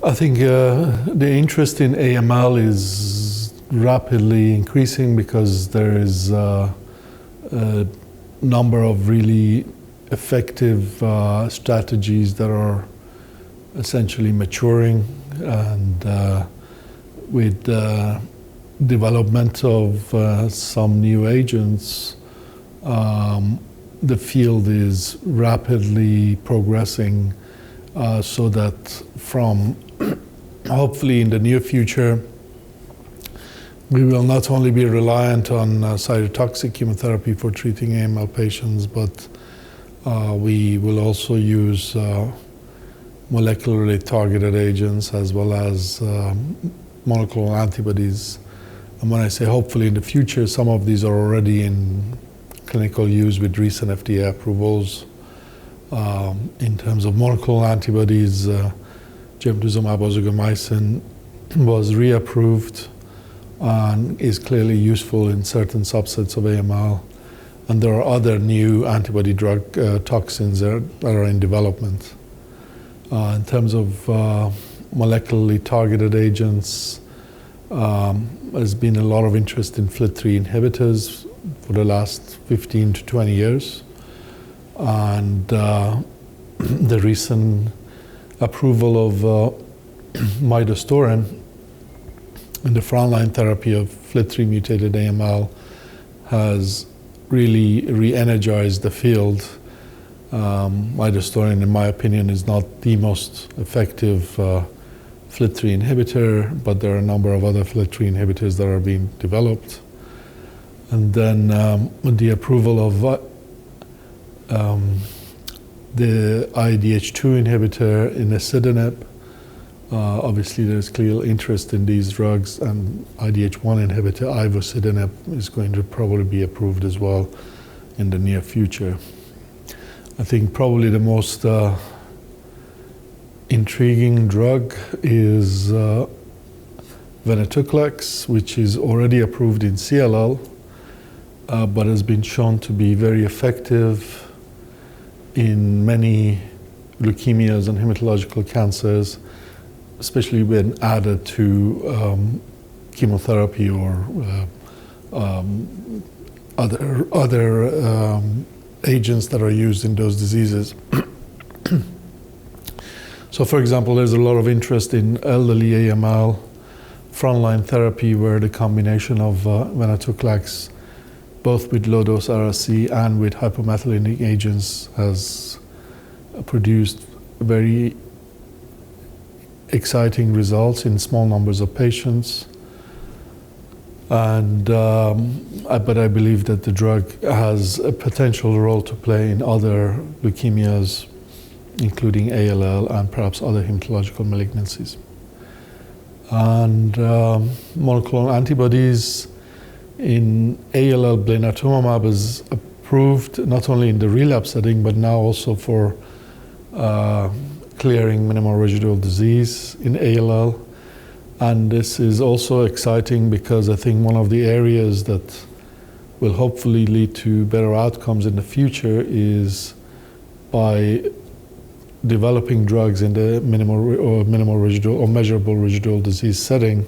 I think the interest in AML is rapidly increasing because there is a number of really effective strategies that are essentially maturing, and with the development of some new agents, the field is rapidly progressing so that from hopefully in the near future we will not only be reliant on cytotoxic chemotherapy for treating AML patients, but we will also use molecularly targeted agents as well as monoclonal antibodies. And when I say hopefully in the future, some of these are already in clinical use with recent FDA approvals. In terms of monoclonal antibodies, gemtuzumab ozogamicin was reapproved and is clearly useful in certain subsets of AML. And there are other new antibody-drug toxins that are in development. In terms of molecularly targeted agents, there's been a lot of interest in FLT3 inhibitors for the last 15 to 20 years. And the recent approval of midostaurin in the frontline therapy of FLT3 mutated AML has really re-energized the field. Midostaurin, in my opinion, is not the most effective FLT3 inhibitor, but there are a number of other FLT3 inhibitors that are being developed. And then the approval of the IDH2 inhibitor inasitinib. Obviously, there's clear interest in these drugs, and IDH1 inhibitor ivosidenib is going to probably be approved as well in the near future. I think probably the most intriguing drug is venetoclax, which is already approved in CLL, but has been shown to be very effective in many leukemias and hematological cancers, especially when added to chemotherapy or other agents that are used in those diseases. So, for example, there's a lot of interest in elderly AML frontline therapy, where the combination of venetoclax, both with low-dose RSC and with hypomethylating agents, has produced very exciting results in small numbers of patients. And but I believe that the drug has a potential role to play in other leukemias, including ALL and perhaps other hematological malignancies. And monoclonal antibodies in ALL, blinatumomab is approved not only in the relapse setting, but now also for clearing minimal residual disease in ALL. And this is also exciting because I think one of the areas that will hopefully lead to better outcomes in the future is by developing drugs in the minimal residual or measurable residual disease setting.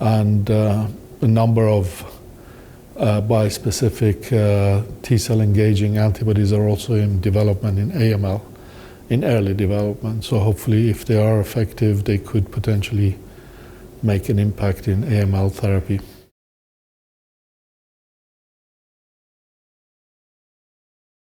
And a number of bispecific T-cell engaging antibodies are also in development in AML, in early development. So hopefully, if they are effective, they could potentially make an impact in AML therapy.